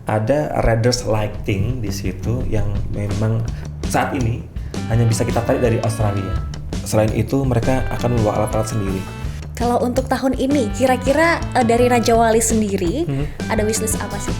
ada Raiders Lighting di situ yang memang saat ini hanya bisa kita tarik dari Australia. Selain itu mereka akan membawa alat-alat sendiri. Kalau untuk tahun ini, kira-kira dari Raja Wali sendiri ada wishlist apa sih?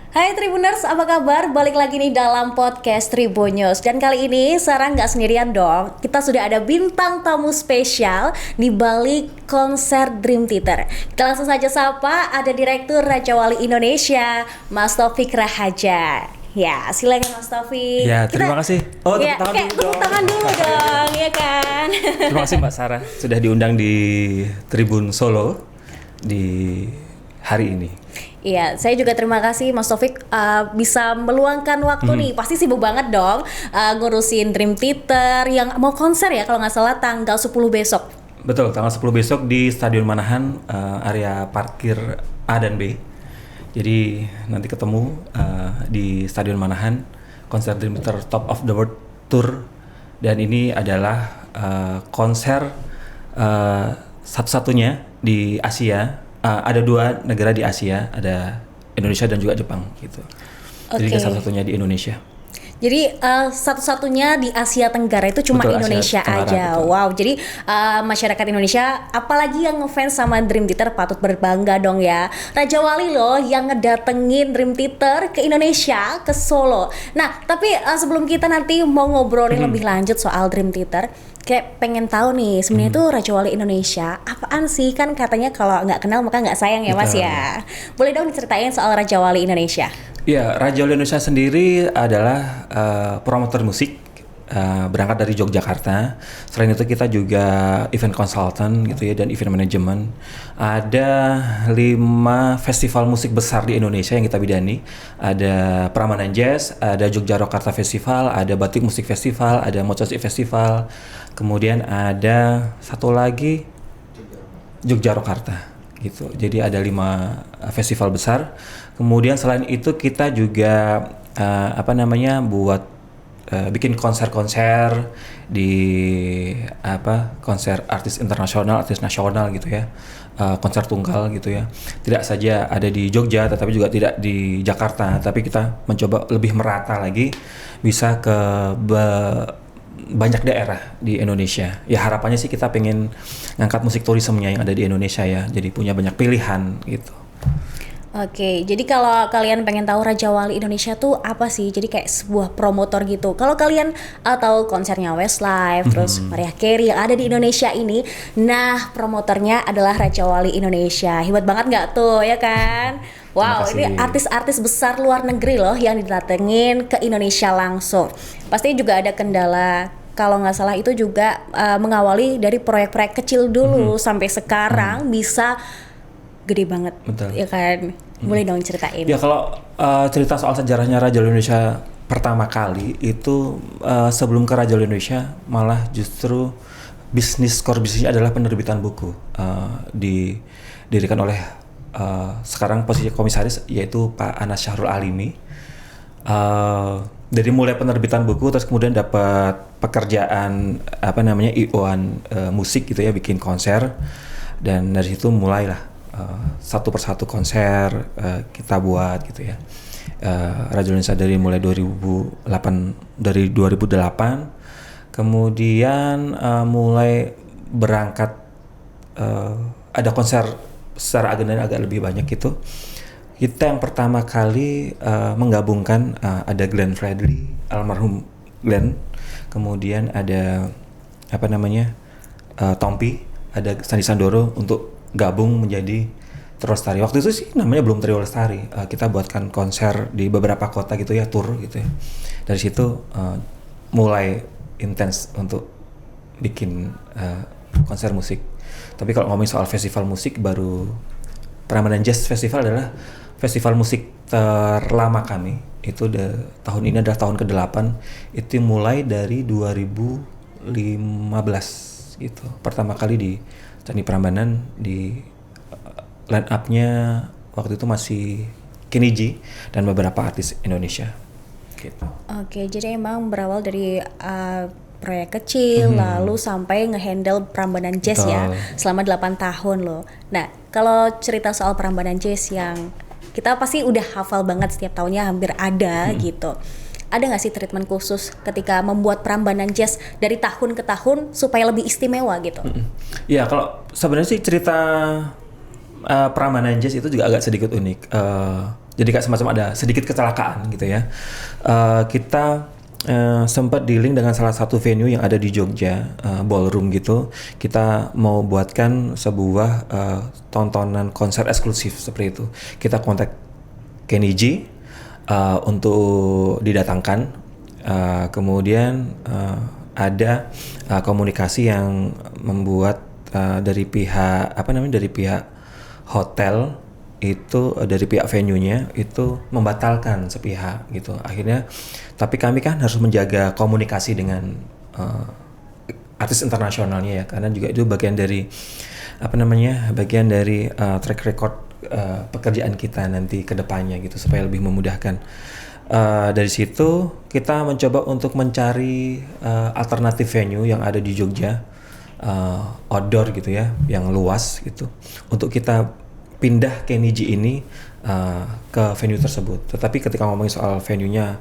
Hai Tribuners, apa kabar? Balik lagi nih dalam podcast Tribunnews. Dan kali ini Sarah nggak sendirian dong. Kita sudah ada bintang tamu spesial di balik konser Dream Theater. Kita langsung saja sapa, ada Direktur Raja Wali Indonesia, Mas Taufik Rahaja. Ya, silakan Mas Taufik. Ya, terima kasih. Oh, ya, tepuk tangan dulu dong, ya kan? Terima kasih Mbak Sarah sudah diundang di Tribun Solo di hari ini. Iya, saya juga terima kasih Mas Taufik bisa meluangkan waktu nih. Pasti sibuk banget dong ngurusin Dream Theater yang mau konser ya kalau nggak salah tanggal 10 besok. Betul, tanggal 10 besok di Stadion Manahan, area parkir A dan B. Jadi nanti ketemu di Stadion Manahan, konser Dream Theater Top of the World Tour. Dan ini adalah konser satu-satunya di Asia. Ada 2 negara di Asia, ada Indonesia dan juga Jepang gitu. Jadi satu-satunya di Indonesia. Jadi satu-satunya di Asia Tenggara itu cuma Betul, Indonesia Asia Tenggara, aja. betul. Wow, jadi masyarakat Indonesia, apalagi yang ngefans sama Dream Theater patut berbangga dong ya. Raja Wali loh yang ngedatengin Dream Theater ke Indonesia, ke Solo. Nah, tapi sebelum kita nanti mau ngobrolin lebih lanjut soal Dream Theater, kayak pengen tahu nih sebenarnya tuh Raja Wali Indonesia apaan sih? Kan katanya kalau nggak kenal maka nggak sayang ya Mas ya. Boleh dong diceritain soal Raja Wali Indonesia? Ya, Raja Wali Indonesia sendiri adalah promotor musik, berangkat dari Yogyakarta. Selain itu kita juga event consultant gitu ya, dan event management. Ada 5 festival musik besar di Indonesia yang kita bidani. Ada Prambanan Jazz, ada Jogja Rokarta Festival, ada Batik Musik Festival, ada Mocosi Festival. Kemudian ada satu lagi Jogja Rokarta gitu. Jadi ada 5 festival besar. Kemudian selain itu kita juga buat bikin konser-konser di konser artis internasional, artis nasional gitu ya. Konser tunggal gitu ya. Tidak saja ada di Jogja tetapi juga tidak di Jakarta, tapi kita mencoba lebih merata lagi bisa ke banyak daerah di Indonesia. Ya harapannya sih kita pengen ngangkat musik turismenya yang ada di Indonesia ya. Jadi punya banyak pilihan gitu. Oke, jadi kalau kalian pengen tahu Raja Wali Indonesia tuh apa sih? Jadi kayak sebuah promotor gitu. Kalau kalian tahu konsernya Westlife, terus Mariah Carey yang ada di Indonesia ini, nah promotornya adalah Raja Wali Indonesia. Hebat banget nggak tuh, ya kan? Wow, ini artis-artis besar luar negeri loh yang didatengin ke Indonesia langsung. Pasti juga ada kendala. Kalau nggak salah itu juga mengawali dari proyek-proyek kecil dulu sampai sekarang bisa gede banget. Betul. Ya kan? Boleh dong ceritain. Ya kalau cerita soal sejarahnya Raja Wali Indonesia pertama kali itu sebelum ke Raja Wali Indonesia malah justru core bisnisnya adalah penerbitan buku. Didirikan oleh sekarang posisi komisaris yaitu Pak Anas Syahrul Alimi. Dari mulai penerbitan buku terus kemudian dapat pekerjaan IO-an musik gitu ya, bikin konser, dan dari situ mulailah satu persatu konser kita buat gitu ya. Raja Indonesia dari mulai 2008 kemudian mulai berangkat ada konser secara agenda agak lebih banyak gitu. Kita yang pertama kali menggabungkan ada Glenn Fredly, almarhum Glenn, kemudian ada Tompi, ada Sandi Sandoro untuk gabung menjadi Trio Lestari. Waktu itu sih namanya belum Trio Lestari. Kita buatkan konser di beberapa kota gitu ya, tour gitu ya. Dari situ mulai intens untuk bikin konser musik. Tapi kalau ngomongin soal festival musik, baru Prambanan Jazz Festival adalah festival musik terlama kami. Itu tahun ini adalah tahun ke-8. Itu mulai dari 2015 gitu. Pertama kali di Candi Prambanan, di line up-nya waktu itu masih Kenny G dan beberapa artis Indonesia gitu. Oke, jadi emang berawal dari proyek kecil lalu sampai ngehandle Prambanan Jazz. Betul. Ya selama 8 tahun loh. Nah, kalau cerita soal Prambanan Jazz yang kita pasti udah hafal banget setiap tahunnya hampir ada gitu. Ada nggak sih treatment khusus ketika membuat Prambanan Jazz dari tahun ke tahun supaya lebih istimewa gitu? Ya kalau sebenarnya sih cerita Prambanan Jazz itu juga agak sedikit unik. Jadi kayak semacam ada sedikit kecelakaan gitu ya. Kita sempat dealing dengan salah satu venue yang ada di Jogja, ballroom gitu. Kita mau buatkan sebuah tontonan konser eksklusif seperti itu. Kita kontak Kenny G untuk didatangkan. Kemudian ada komunikasi yang membuat dari pihak dari pihak hotel itu, dari pihak venue-nya itu membatalkan sepihak gitu. Akhirnya tapi kami kan harus menjaga komunikasi dengan artis internasionalnya ya, karena juga itu bagian dari track record pekerjaan kita nanti ke depannya gitu, supaya lebih memudahkan. Dari situ kita mencoba untuk mencari alternatif venue yang ada di Jogja, outdoor gitu ya, yang luas gitu, untuk kita pindah Kenny G ini ke venue tersebut. Tetapi ketika ngomongin soal venue-nya,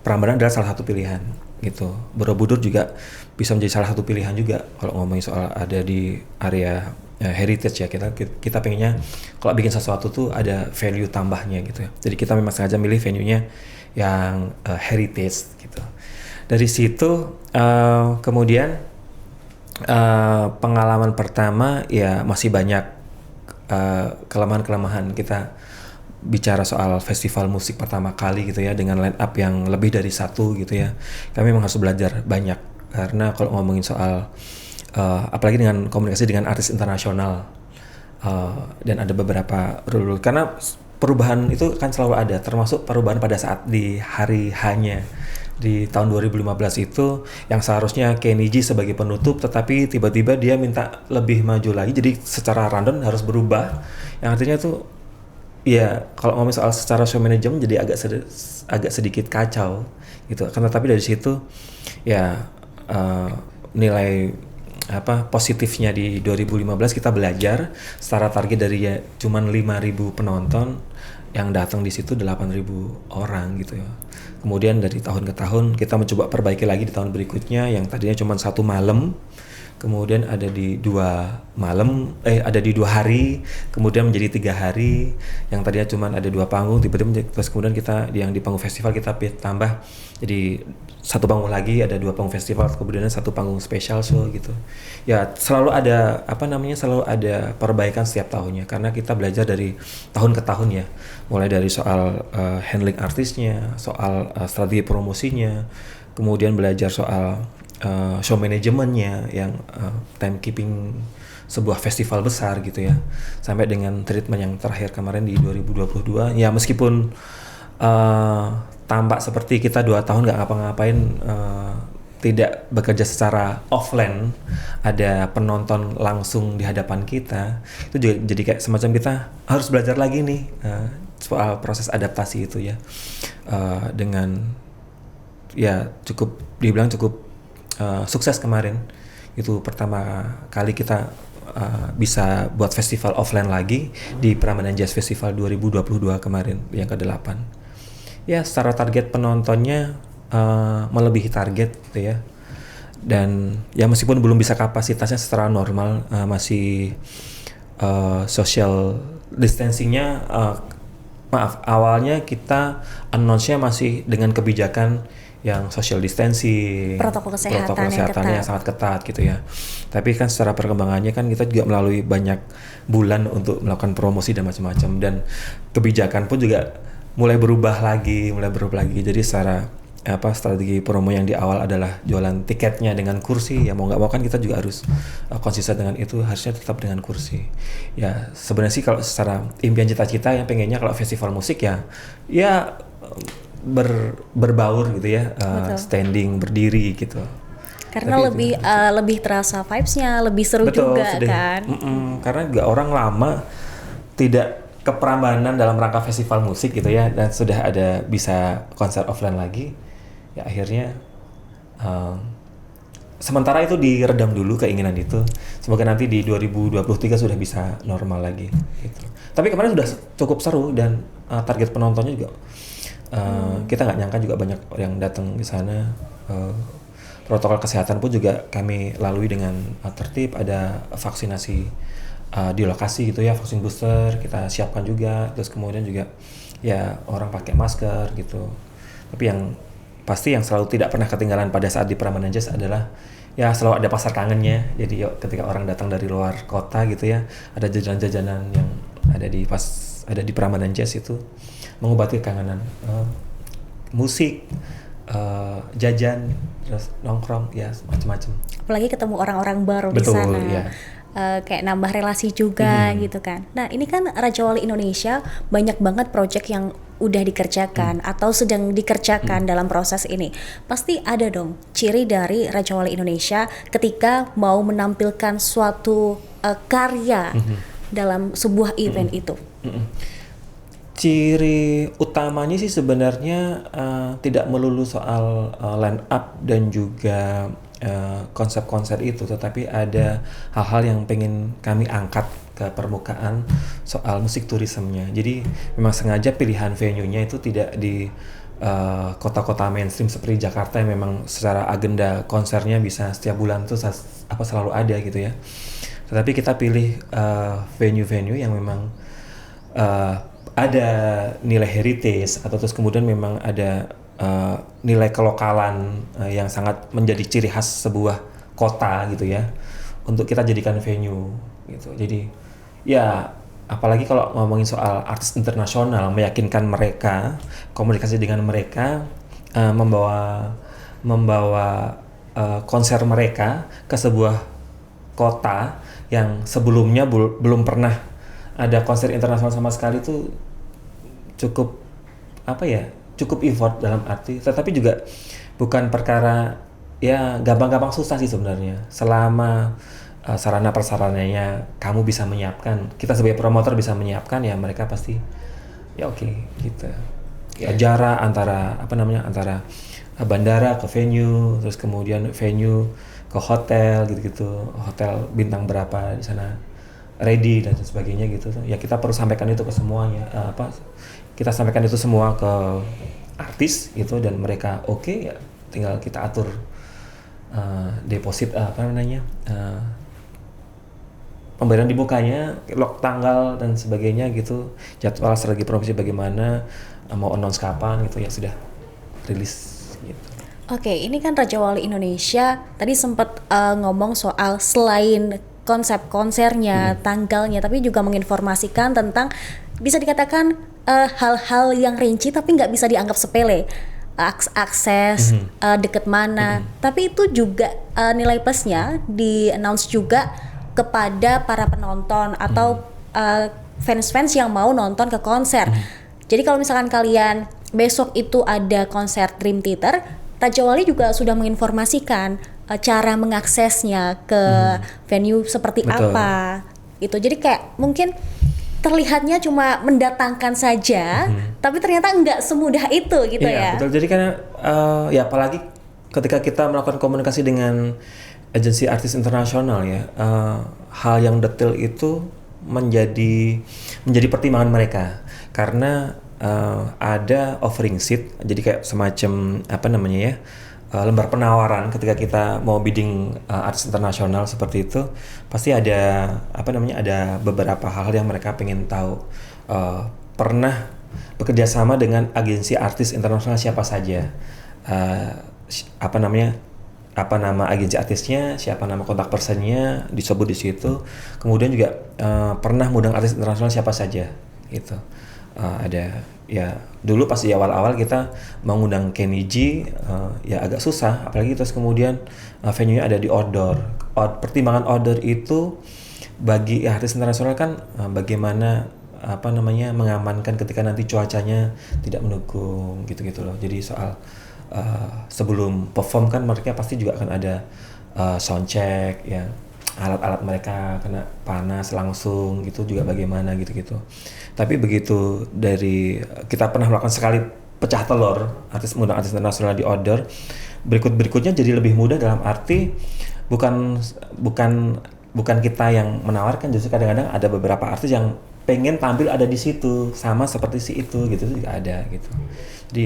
Prambanan adalah salah satu pilihan gitu. Borobudur juga bisa menjadi salah satu pilihan juga kalau ngomongin soal ada di area heritage ya. Kita pengennya kalau bikin sesuatu tuh ada value tambahnya gitu ya. Jadi kita memang sengaja milih venue-nya yang heritage gitu. Dari situ kemudian pengalaman pertama ya masih banyak kelemahan-kelemahan. Kita bicara soal festival musik pertama kali gitu ya, dengan line up yang lebih dari satu gitu ya. Kami memang harus belajar banyak, karena kalau ngomongin soal apalagi dengan komunikasi dengan artis internasional, dan ada beberapa rule, karena perubahan itu kan selalu ada, termasuk perubahan pada saat di hari hanya di tahun 2015 itu, yang seharusnya Kenny G sebagai penutup, tetapi tiba-tiba dia minta lebih maju lagi, jadi secara rundown harus berubah, yang artinya tuh ya kalau ngomong soal secara show management jadi agak sedikit kacau gitu. Karena tapi dari situ ya nilai positifnya di 2015 kita belajar, secara target dari ya cuman 5.000 penonton, yang datang di situ 8.000 orang gitu ya. Kemudian dari tahun ke tahun kita mencoba perbaiki lagi di tahun berikutnya, yang tadinya cuma 1 malam, kemudian ada di 2 hari, kemudian menjadi 3 hari, yang tadinya cuma ada 2 panggung, tiba-tiba terus kemudian kita yang di panggung festival kita tambah jadi 1 panggung lagi, ada 2 panggung festival, kemudian 1 panggung special show gitu. Ya selalu ada selalu ada perbaikan setiap tahunnya, karena kita belajar dari tahun ke tahun ya, mulai dari soal handling artisnya, soal strategi promosinya, kemudian belajar soal show manajemennya, yang timekeeping sebuah festival besar gitu ya, sampai dengan treatment yang terakhir kemarin di 2022 ya, meskipun tampak seperti kita 2 tahun nggak ngapa-ngapain, tidak bekerja secara offline, ada penonton langsung di hadapan kita, itu juga jadi kayak semacam kita harus belajar lagi nih soal proses adaptasi itu ya, dengan ya dibilang cukup sukses kemarin. Itu pertama kali kita bisa buat festival offline lagi di Prambanan Jazz Festival 2022 kemarin yang ke-8. Ya secara target penontonnya melebihi target gitu ya. Dan ya meskipun belum bisa kapasitasnya secara normal, masih social distancingnya, awalnya kita announce-nya masih dengan kebijakan yang social distancing, protokol kesehatan yang sangat ketat gitu ya. Tapi kan secara perkembangannya kan kita juga melalui banyak bulan untuk melakukan promosi dan macam-macam, dan kebijakan pun juga mulai berubah lagi. Jadi secara strategi promo yang di awal adalah jualan tiketnya dengan kursi, ya mau nggak mau kan kita juga harus konsisten dengan itu, harusnya tetap dengan kursi. Ya sebenarnya sih kalau secara impian cita-cita yang pengennya kalau festival musik ya berbaur gitu ya, standing, berdiri gitu. Karena lebih terasa vibes-nya, lebih seru. Betul, juga kan. Karena juga orang lama tidak ke Prambanan dalam rangka festival musik gitu ya, dan sudah ada bisa konser offline lagi, ya akhirnya sementara itu diredam dulu keinginan itu. Semoga nanti di 2023 sudah bisa normal lagi gitu. Tapi kemarin sudah cukup seru dan target penontonnya juga kita nggak nyangka juga banyak yang datang di sana. Protokol kesehatan pun juga kami lalui dengan tertib. Ada vaksinasi di lokasi gitu ya, vaksin booster kita siapkan juga. Terus kemudian juga ya orang pakai masker gitu. Tapi yang pasti yang selalu tidak pernah ketinggalan pada saat di Prambanan Jazz adalah ya selalu ada pasar kangennya. Jadi ketika orang datang dari luar kota gitu ya, ada jajanan-jajanan yang ada di Prambanan Jazz itu mengobati kangenan. Musik, jajan, terus nongkrong, ya macam-macam. Apalagi ketemu orang-orang baru di Betul, sana. ya. Kayak nambah relasi juga gitu kan. Nah ini kan Raja Wali Indonesia banyak banget project yang udah dikerjakan atau sedang dikerjakan dalam proses ini. Pasti ada dong ciri dari Raja Wali Indonesia ketika mau menampilkan suatu karya dalam sebuah event itu. Ciri utamanya sih sebenarnya tidak melulu soal line up dan juga konsep-konsep itu, tetapi ada hal-hal yang pengen kami angkat ke permukaan soal musik turismenya. Jadi memang sengaja pilihan venue-nya itu tidak di kota-kota mainstream seperti Jakarta yang memang secara agenda konsernya bisa setiap bulan tuh selalu ada gitu ya. Tetapi kita pilih venue-venue yang memang ada nilai heritage atau terus kemudian memang ada nilai kelokalan yang sangat menjadi ciri khas sebuah kota gitu ya, untuk kita jadikan venue gitu. Jadi ya apalagi kalau ngomongin soal artis internasional, meyakinkan mereka, komunikasi dengan mereka, membawa konser mereka ke sebuah kota yang sebelumnya belum pernah ada konser internasional sama sekali, itu cukup cukup effort dalam arti, tetapi juga bukan perkara ya gampang-gampang, susah sih sebenarnya selama sarana prasarananya kamu bisa menyiapkan, kita sebagai promotor bisa menyiapkan, ya mereka pasti ya oke gitu. Ya jarak antara antara bandara ke venue, terus kemudian venue ke hotel gitu-gitu, hotel bintang berapa di sana ready dan sebagainya gitu. Ya kita perlu sampaikan itu ke semuanya, kita sampaikan itu semua ke artis gitu, dan mereka oke, ya tinggal kita atur deposit pemberian dibukanya, log tanggal dan sebagainya gitu, jadwal strategi promosi bagaimana, mau announce kapan gitu, ya sudah rilis gitu. Oke, ini kan Raja Wali Indonesia tadi sempat ngomong soal selain konsep konsernya, tanggalnya, tapi juga menginformasikan tentang bisa dikatakan hal-hal yang rinci tapi nggak bisa dianggap sepele. Akses, deket mana, tapi itu juga nilai plusnya di announce juga kepada para penonton atau fans-fans yang mau nonton ke konser. Jadi kalau misalkan kalian besok itu ada konser Dream Theater, Raja Wali juga sudah menginformasikan cara mengaksesnya ke venue seperti Betul. apa gitu. Jadi kayak mungkin terlihatnya cuma mendatangkan saja, tapi ternyata nggak semudah itu gitu ya. Betul. Jadi kan ya apalagi ketika kita melakukan komunikasi dengan agensi artis internasional ya, hal yang detail itu menjadi pertimbangan mereka, karena ada offering sheet, jadi kayak semacam lembar penawaran ketika kita mau bidding artis internasional seperti itu, pasti ada ada beberapa hal yang mereka pengen tahu. Pernah bekerja sama dengan agensi artis internasional siapa saja, apa nama agensi artisnya, siapa nama kontak personnya disebut di situ. Kemudian juga pernah mengundang artis internasional siapa saja gitu. Ada ya, dulu pas di awal-awal kita mengundang Kenny G, ya agak susah, apalagi terus kemudian venue-nya ada di outdoor. Pertimbangan outdoor itu bagi artis internasional kan bagaimana mengamankan ketika nanti cuacanya tidak mendukung gitu-gitu loh. Jadi soal sebelum perform kan mereka pasti juga akan ada sound check ya, alat-alat mereka kena panas langsung gitu juga bagaimana gitu-gitu. Tapi begitu dari kita pernah melakukan sekali pecah telur mengundang artis internasional di outdoor, berikutnya jadi lebih mudah, dalam arti bukan kita yang menawarkan, justru kadang-kadang ada beberapa artis yang pengen tampil ada di situ sama seperti si itu gitu juga ada gitu. Jadi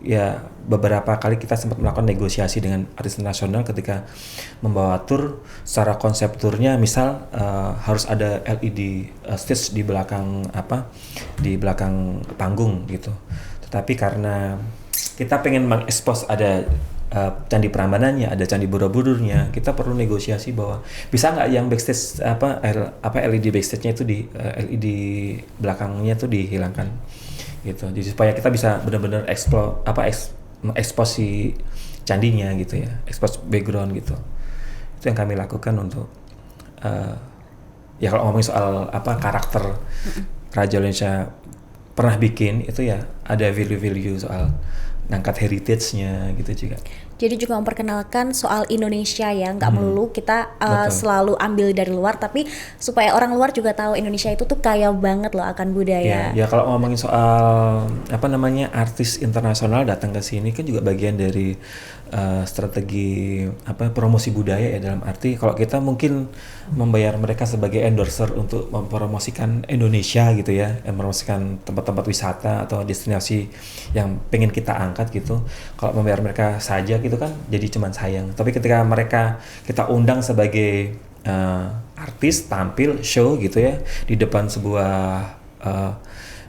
ya beberapa kali kita sempat melakukan negosiasi dengan artis internasional ketika membawa tur. Secara konsep turnya misal harus ada LED stage di belakang di belakang panggung gitu. Tetapi karena kita pengen mengekspos ada Candi Prambanannya, ada Candi Borobudurnya, kita perlu negosiasi bahwa bisa nggak yang backstage LED backstage-nya itu LED belakangnya itu dihilangkan gitu. Jadi supaya kita bisa benar-benar ekspos si candinya gitu ya, ekspos background gitu. Itu yang kami lakukan untuk ya kalau ngomongin soal karakter Raja Indonesia pernah bikin itu ya ada value-value soal ngangkat heritage-nya gitu juga. Jadi juga memperkenalkan soal Indonesia ya, nggak melulu kita selalu ambil dari luar, tapi supaya orang luar juga tahu Indonesia itu tuh kaya banget loh akan budaya. Ya kalau ngomongin soal artis internasional datang ke sini kan juga bagian dari strategi promosi budaya ya, dalam arti kalau kita mungkin membayar mereka sebagai endorser untuk mempromosikan Indonesia gitu ya, mempromosikan tempat-tempat wisata atau destinasi yang pengen kita angkat gitu. Kalau membayar mereka saja gitu kan jadi cuman sayang. Tapi ketika kita undang sebagai artis tampil show gitu ya di depan sebuah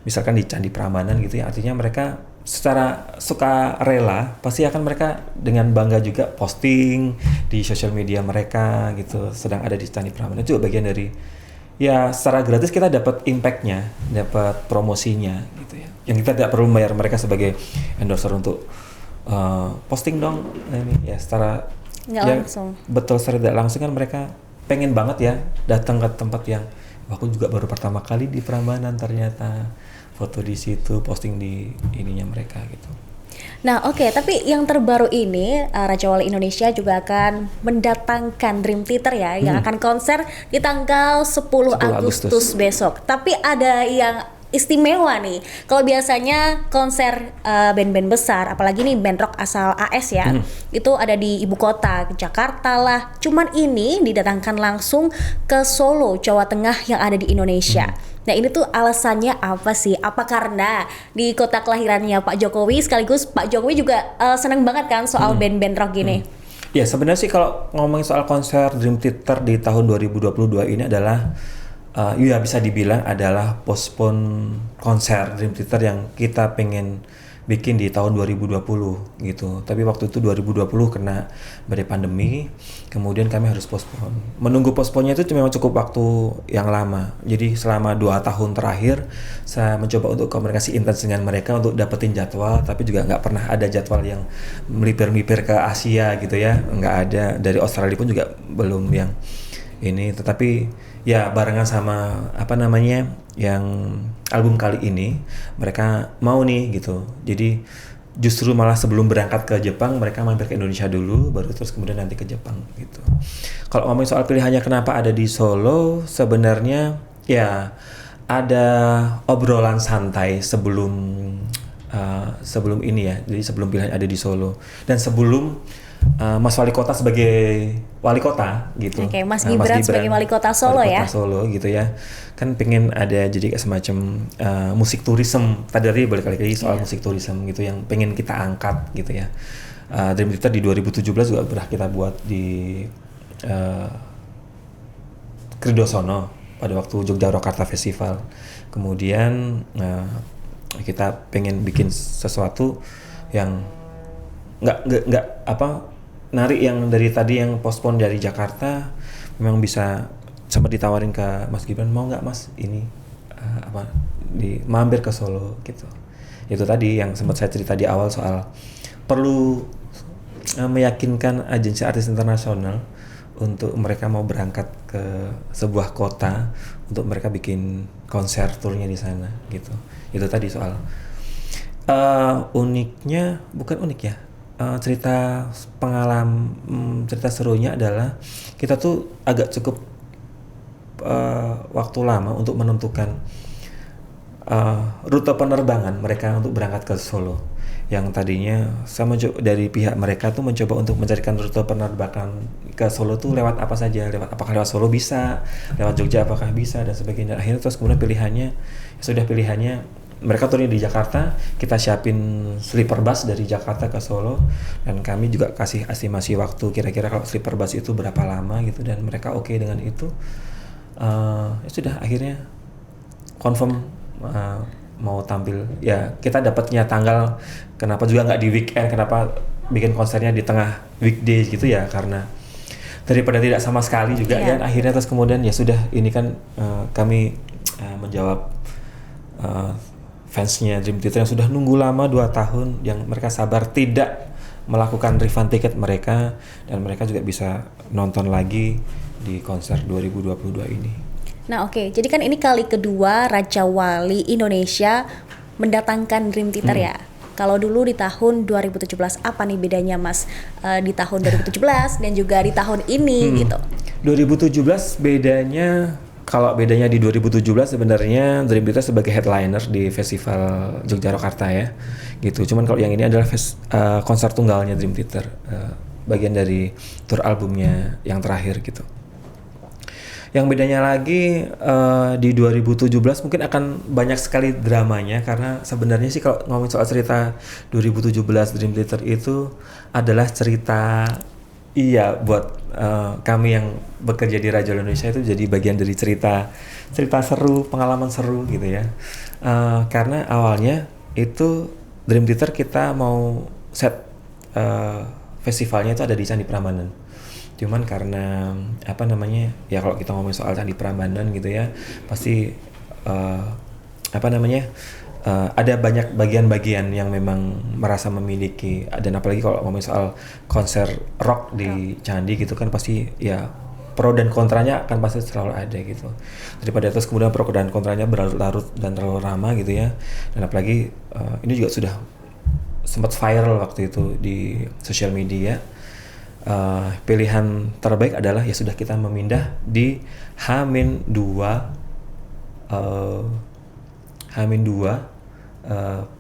misalkan di Candi Prambanan gitu ya, artinya mereka secara suka rela pasti akan mereka dengan bangga juga posting di sosial media mereka gitu sedang ada di Candi Prambanan. Itu juga bagian dari ya secara gratis kita dapat impact-nya, dapat promosinya gitu ya, yang kita tidak perlu membayar mereka sebagai endorser untuk posting dong ini ya, secara nggak ya, langsung. betul, secara tidak langsung kan mereka pengen banget ya datang ke tempat yang aku juga baru pertama kali di Prambanan, ternyata foto di situ, posting di ininya mereka gitu. Nah oke, tapi yang terbaru ini Raja Wali Indonesia juga akan mendatangkan Dream Theater ya, yang akan konser di tanggal 10 Agustus besok. Tapi ada yang istimewa nih. Kalau biasanya konser band-band besar, apalagi nih band rock asal AS ya, itu ada di ibu kota, Jakarta lah. Cuman ini didatangkan langsung ke Solo, Jawa Tengah yang ada di Indonesia. Nah ini tuh alasannya apa sih? Apa karena di kota kelahirannya Pak Jokowi, sekaligus Pak Jokowi juga seneng banget kan soal band-band rock gini? Ya sebenarnya sih kalau ngomongin soal konser Dream Theater di tahun 2022 ini adalah ya bisa dibilang adalah postpone konser Dream Theater yang kita pengen bikin di tahun 2020 gitu. Tapi waktu itu 2020 kena badai pandemi, kemudian kami harus postpone. Menunggu postpone-nya itu memang cukup waktu yang lama. Jadi selama 2 tahun terakhir saya mencoba untuk komunikasi intens dengan mereka untuk dapetin jadwal, tapi juga nggak pernah ada jadwal yang melipir-melipir ke Asia gitu ya. Nggak ada, dari Australia pun juga belum yang ini. Tetapi ya barengan sama yang album kali ini mereka mau nih gitu. Jadi justru malah sebelum berangkat ke Jepang mereka mampir ke Indonesia dulu, baru terus kemudian nanti ke Jepang gitu. Kalau ngomongin soal pilihannya kenapa ada di Solo, sebenarnya ya ada obrolan santai sebelum ini ya. Jadi sebelum pilihan ada di Solo dan sebelum Mas Wali Kota sebagai Wali Kota gitu. Oke, Mas Gibran sebagai Wali Kota Solo ya. Wali Kota Solo gitu ya. Kan pengen ada jadi semacam musik tourism. Tadi balik lagi soal musik tourism gitu yang pengen kita angkat gitu ya. Dream Theater di 2017 juga pernah kita buat di Kridosono pada waktu Jogja Rokarta Festival. Kemudian kita pengen bikin sesuatu yang nggak narik yang dari tadi yang postpone dari Jakarta, memang bisa sempat ditawarin ke Mas Gibran, mau nggak Mas ini mampir ke Solo gitu. Itu tadi yang sempat saya cerita di awal soal perlu meyakinkan agensi artis internasional untuk mereka mau berangkat ke sebuah kota untuk mereka bikin konser turnya di sana gitu. Itu tadi soal uniknya, bukan unik ya. Cerita serunya adalah kita tuh agak cukup waktu lama untuk menentukan rute penerbangan mereka untuk berangkat ke Solo. Yang tadinya dari pihak mereka tuh mencoba untuk mencarikan rute penerbangan ke Solo tuh lewat apa saja, apakah lewat Solo bisa, lewat Jogja apakah bisa dan sebagainya. Akhirnya terus kemudian pilihannya mereka turun di Jakarta, kita siapin sleeper bus dari Jakarta ke Solo, dan kami juga kasih estimasi waktu kira-kira kalau sleeper bus itu berapa lama gitu, dan mereka oke dengan itu. Ya sudah, akhirnya confirm mau tampil. Ya kita dapatnya tanggal, kenapa juga nggak di weekend, kenapa bikin konsernya di tengah weekdays gitu ya, karena daripada tidak sama sekali juga. Dan akhirnya terus kemudian ya sudah, ini kan kami menjawab fansnya Dream Theater yang sudah nunggu lama 2 tahun, yang mereka sabar tidak melakukan refund tiket mereka, dan mereka juga bisa nonton lagi di konser 2022 ini. Nah oke, jadi kan ini kali kedua Raja Wali Indonesia mendatangkan Dream Theater ya. Kalau dulu di tahun 2017, apa nih bedanya Mas di tahun 2017 dan juga di tahun ini gitu? 2017 bedanya, kalau bedanya di 2017 sebenarnya Dream Theater sebagai headliner di Festival Yogyakarta ya, gitu. Cuman kalau yang ini adalah konser tunggalnya Dream Theater, bagian dari tour albumnya yang terakhir gitu. Yang bedanya lagi di 2017 mungkin akan banyak sekali dramanya, karena sebenarnya sih kalau ngomongin soal cerita 2017 Dream Theater itu adalah cerita, iya, buat kami yang bekerja di Raja Wali Indonesia itu jadi bagian dari cerita seru, pengalaman seru gitu ya. Karena awalnya itu Dream Theater kita mau set festivalnya itu ada di Candi Prambanan. Cuman karena ya kalau kita ngomongin soal Candi Prambanan gitu ya, pasti ada banyak bagian-bagian yang memang merasa memiliki, dan apalagi kalau ngomongin soal konser rock di Candi gitu kan, pasti ya pro dan kontranya akan pasti selalu ada gitu. Daripada terus kemudian pro dan kontranya berlarut-larut dan terlalu lama gitu ya. Dan apalagi ini juga sudah sempat viral waktu itu di sosial media. Pilihan terbaik adalah ya sudah, kita memindah di H-2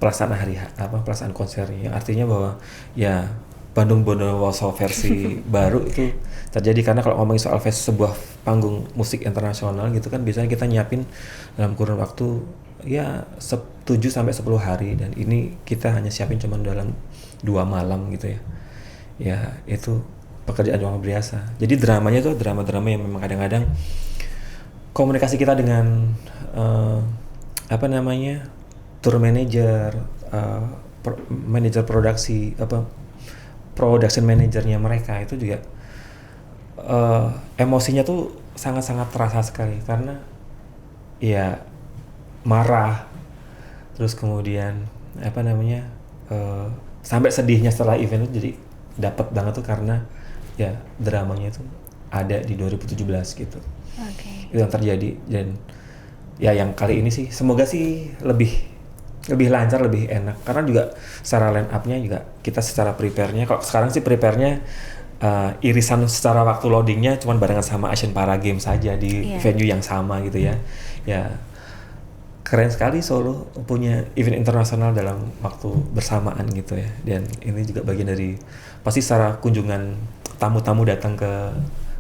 pelaksanaan konsernya. Artinya bahwa ya Bandung Bondowoso versi baru itu terjadi, karena kalau ngomongin soal sebuah panggung musik internasional gitu kan, biasanya kita nyiapin dalam kurun waktu ya 7-10 hari, dan ini kita hanya siapin cuma dalam 2 malam gitu ya. Ya itu pekerjaan yang luar biasa. Jadi dramanya tuh drama-drama yang memang kadang-kadang komunikasi kita dengan tour manager, manajer produksi, production manajernya mereka itu juga emosinya tuh sangat-sangat terasa sekali, karena ya marah, terus kemudian sampai sedihnya setelah event itu jadi dapat banget tuh, karena ya dramanya itu ada di 2017 gitu. Itu yang terjadi, dan ya yang kali ini sih semoga sih lebih lancar, lebih enak, karena juga secara line up-nya juga kita secara prepare-nya, kalau sekarang sih prepare-nya irisan secara waktu loading-nya cuman barengan sama Asian Para Games saja di venue yang sama gitu ya. Ya keren sekali Solo punya event internasional dalam waktu bersamaan gitu ya, dan ini juga bagian dari pasti secara kunjungan tamu-tamu datang ke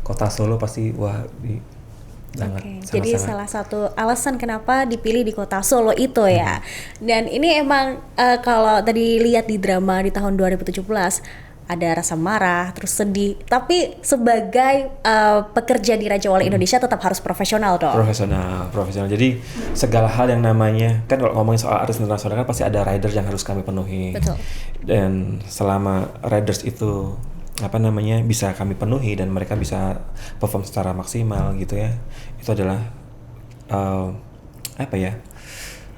kota Solo pasti wah jadi salah satu alasan kenapa dipilih di kota Solo itu ya. Dan ini emang kalau tadi lihat di drama di tahun 2017 ada rasa marah, terus sedih, tapi sebagai pekerja di Raja Wali Indonesia tetap harus profesional dong. Profesional. Jadi segala hal yang namanya, kan kalau ngomongin soal artis internasional kan pasti ada riders yang harus kami penuhi. Betul. Dan selama riders itu bisa kami penuhi dan mereka bisa perform secara maksimal gitu ya, itu adalah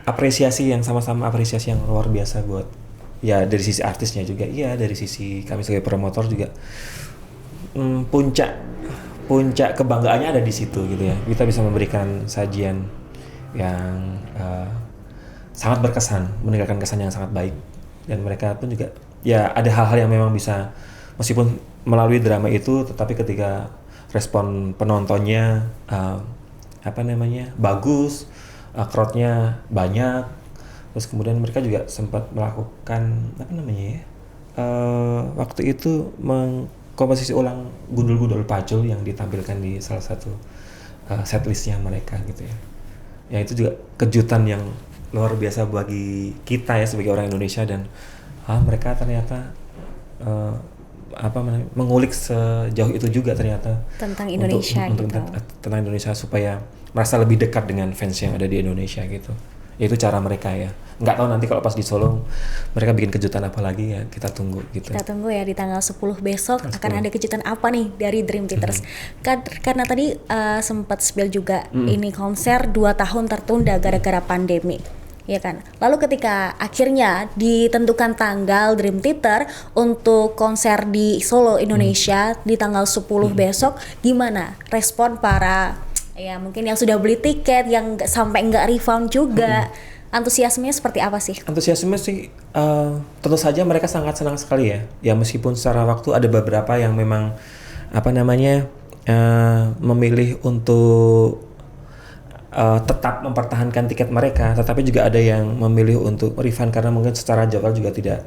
apresiasi yang luar biasa buat ya dari sisi artisnya juga, iya dari sisi kami sebagai promotor juga. Puncak kebanggaannya ada di situ gitu ya, kita bisa memberikan sajian yang sangat berkesan, meninggalkan kesan yang sangat baik, dan mereka pun juga ya ada hal-hal yang memang bisa, meskipun melalui drama itu, tetapi ketika respon penontonnya bagus, crowd-nya banyak. Terus kemudian mereka juga sempat melakukan apa namanya ya, waktu itu mengkomposisi ulang gundul-gundul pacul yang ditampilkan di salah satu setlistnya mereka gitu ya. Ya itu juga kejutan yang luar biasa bagi kita ya sebagai orang Indonesia, dan mereka ternyata mengulik sejauh itu juga ternyata tentang Indonesia untuk gitu. tentang Indonesia supaya merasa lebih dekat dengan fans yang ada di Indonesia gitu. Itu cara mereka ya. Nggak tahu nanti kalau pas di Solo mereka bikin kejutan apa lagi, ya kita tunggu gitu. Kita tunggu ya di tanggal 10 besok 10. akan ada kejutan apa nih dari Dream Theaters. Karena tadi sempat spill juga ini konser 2 tahun tertunda gara-gara pandemi. Ya kan. Lalu ketika akhirnya ditentukan tanggal Dream Theater untuk konser di Solo Indonesia di tanggal 10 besok, gimana respon para ya mungkin yang sudah beli tiket, yang sampai nggak refund juga, antusiasmenya seperti apa sih? Antusiasme sih tentu saja mereka sangat senang sekali ya. Ya meskipun secara waktu ada beberapa yang memang memilih untuk tetap mempertahankan tiket mereka, tetapi juga ada yang memilih untuk refund karena mungkin secara jadwal juga tidak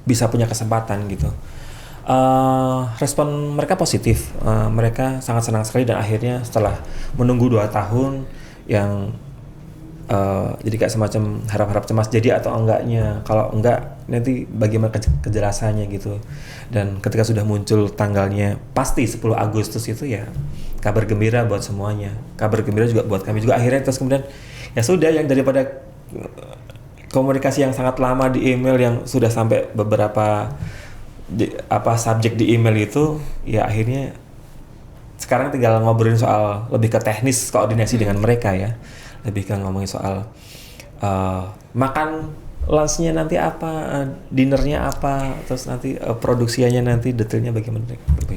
bisa punya kesempatan gitu. Respon mereka positif, mereka sangat senang sekali, dan akhirnya setelah menunggu 2 tahun yang jadi kayak semacam harap-harap cemas jadi atau enggaknya, kalau enggak nanti bagaimana kejelasannya gitu. Dan ketika sudah muncul tanggalnya pasti 10 Agustus itu ya kabar gembira buat semuanya, kabar gembira juga buat kami juga. Akhirnya terus kemudian ya sudah, yang daripada komunikasi yang sangat lama di email yang sudah sampai beberapa subjek di email itu, ya akhirnya sekarang tinggal ngobrolin soal lebih ke teknis koordinasi dengan mereka ya, lebih ke ngomongin soal makan lunchnya nanti apa, dinernya apa, terus nanti produksinya nanti detailnya bagaimana,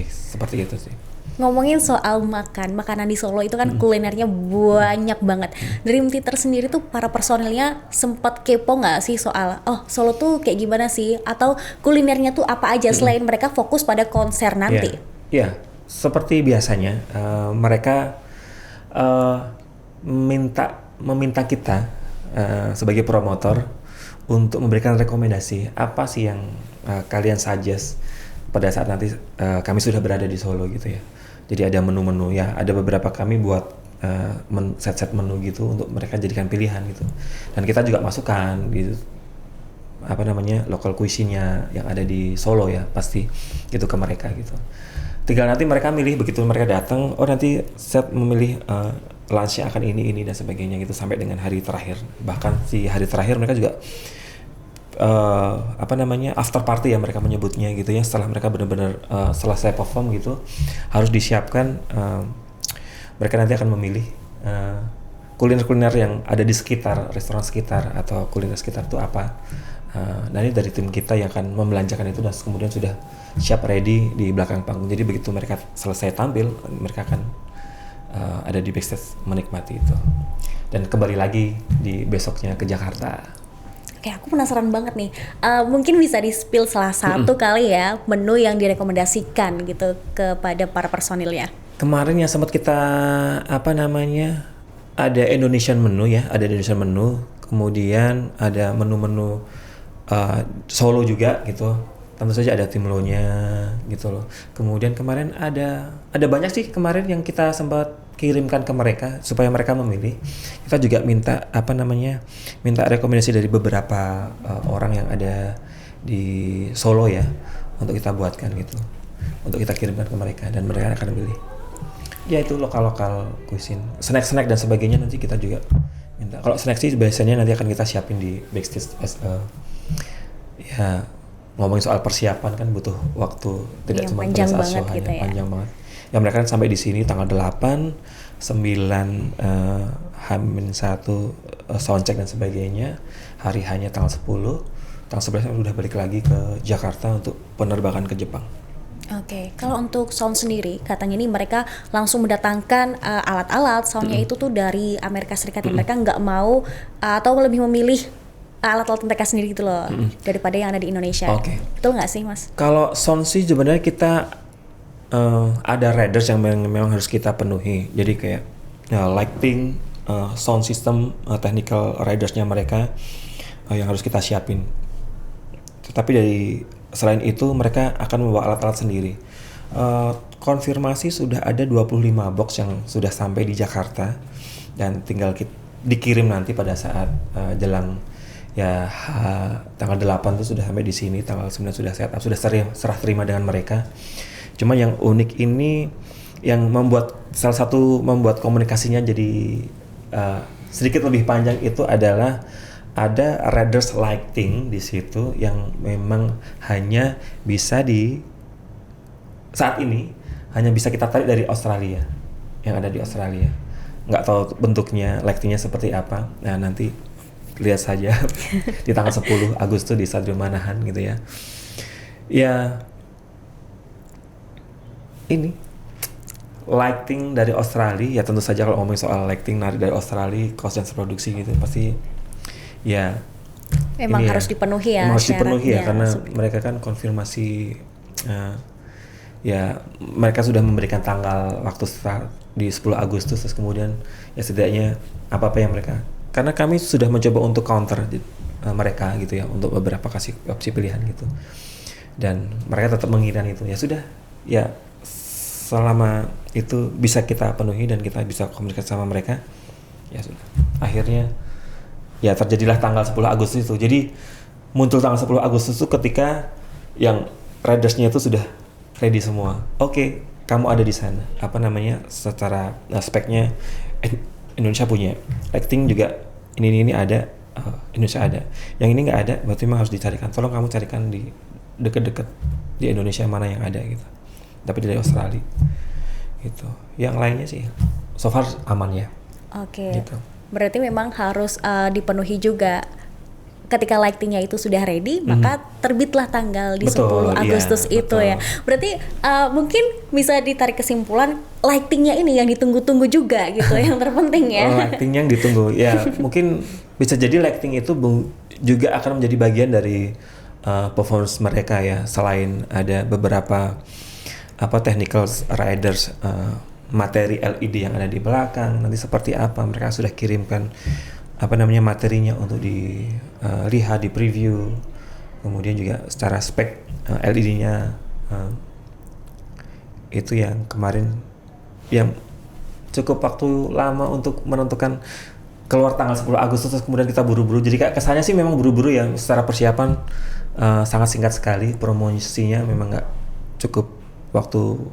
seperti itu sih. Ngomongin soal makanan di Solo itu kan kulinernya banyak banget. Dream Theater sendiri tuh para personilnya sempat kepo nggak sih soal Solo tuh kayak gimana sih, atau kulinernya tuh apa aja selain mereka fokus pada konser nanti? Iya, seperti biasanya mereka meminta kita sebagai promotor untuk memberikan rekomendasi apa sih yang kalian suggest pada saat nanti kami sudah berada di Solo gitu ya. Jadi ada menu-menu ya, ada beberapa kami buat set-set menu gitu untuk mereka jadikan pilihan gitu. Dan kita juga masukkan gitu local cuisine-nya yang ada di Solo ya, pasti gitu ke mereka gitu. Tinggal nanti mereka milih, begitu mereka datang, nanti set memilih lunch-nya akan ini dan sebagainya gitu sampai dengan hari terakhir. Bahkan di hari terakhir mereka juga after party ya mereka menyebutnya gitu ya, setelah mereka benar-benar selesai perform gitu harus disiapkan, mereka nanti akan memilih kuliner-kuliner yang ada di sekitar, restoran sekitar atau kuliner sekitar itu apa. Nah ini dari tim kita yang akan membelanjakan itu dan kemudian sudah siap ready di belakang panggung. Jadi begitu mereka selesai tampil, mereka akan ada di backstage menikmati itu dan kembali lagi di besoknya ke Jakarta. Oke, aku penasaran banget nih. Mungkin bisa di-spill salah satu kali ya menu yang direkomendasikan gitu kepada para personilnya. Kemarin yang sempat kita ada Indonesian menu ya, ada Indonesian menu. Kemudian ada menu-menu Solo juga gitu. Tentu saja ada timlonya gitu loh. Kemudian kemarin ada banyak sih kemarin yang kita sempat kirimkan ke mereka supaya mereka memilih. Kita juga minta rekomendasi dari beberapa orang yang ada di Solo ya untuk kita buatkan gitu, untuk kita kirimkan ke mereka dan mereka akan memilih. Ya itu lokal cuisine, snack dan sebagainya nanti kita juga minta. Kalau snack sih biasanya nanti akan kita siapin di backstage ya. Ngomongin soal persiapan kan butuh waktu, tidak cuma panjang pada banget saat gitu ya. Panjang banget. Ya mereka kan sampai di sini tanggal 8, 9 H-1 soundcheck dan sebagainya. Hari hanya tanggal 10, tanggal 11 udah balik lagi ke Jakarta untuk penerbangan ke Jepang. Oke, kalau untuk sound sendiri, katanya nih mereka langsung mendatangkan alat-alat soundnya itu tuh dari Amerika Serikat. Mereka nggak mau atau lebih memilih alat-alat mereka sendiri gitu loh, daripada yang ada di Indonesia. Betul nggak sih Mas? Kalau sound sih sebenarnya kita ada riders yang memang harus kita penuhi. Jadi kayak lighting sound system, technical ridersnya mereka yang harus kita siapin. Tetapi selain itu mereka akan membawa alat-alat sendiri. Konfirmasi sudah ada 25 box yang sudah sampai di Jakarta dan tinggal dikirim nanti pada saat jelang ya tanggal 8 tuh sudah sampai di sini, tanggal 9 sudah set up, sudah serah terima dengan mereka. Cuma yang unik ini yang salah satu membuat komunikasinya jadi sedikit lebih panjang itu adalah ada riders lighting di situ yang memang hanya bisa saat ini hanya bisa kita tarik dari Australia, yang ada di Australia. Nggak tahu bentuknya lightingnya seperti apa. Nah nanti lihat saja di tanggal 10 Agustus di Stadion Manahan gitu ya. Ya ini lighting dari Australia, ya tentu saja kalau ngomongin soal lighting dari Australia, cost dan produksi gitu pasti ya memang harus dipenuhi ya. Harus dipenuhi ya karena mereka kan konfirmasi ya mereka sudah memberikan tanggal waktu start di 10 Agustus terus kemudian ya setidaknya apa-apa yang mereka, karena kami sudah mencoba untuk counter mereka gitu ya untuk beberapa kasih opsi pilihan gitu dan mereka tetap menginginkan itu. Ya sudah ya selama itu bisa kita penuhi dan kita bisa komunikasi sama mereka ya sudah akhirnya ya terjadilah tanggal 10 Agustus itu. Jadi muncul tanggal 10 Agustus itu ketika yang ridersnya itu sudah ready semua. Oke, kamu ada di sana. Apa namanya? Secara speknya Indonesia punya. Lighting juga ini ada, Indonesia ada. Yang ini nggak ada, berarti memang harus dicarikan. Tolong kamu carikan di deket-deket di Indonesia mana yang ada gitu. Tapi dari Australia gitu. Yang lainnya sih so far aman ya. Oke. Gitu. Berarti memang harus dipenuhi juga. Ketika lightingnya itu sudah ready, maka terbitlah tanggal di 10 Agustus iya, itu betul. Ya. Berarti mungkin bisa ditarik kesimpulan lightingnya ini yang ditunggu-tunggu juga gitu, yang terpenting ya. Lighting yang ditunggu, ya mungkin bisa jadi lighting itu juga akan menjadi bagian dari performance mereka ya. Selain ada beberapa technical riders, materi LED yang ada di belakang, nanti seperti apa mereka sudah kirimkan materinya untuk dilihat di preview, kemudian juga secara spek LED-nya itu yang kemarin yang cukup waktu lama untuk menentukan keluar tanggal 10 Agustus terus kemudian kita buru-buru, jadi kesannya sih memang buru-buru yang secara persiapan sangat singkat sekali, promosinya memang nggak cukup waktu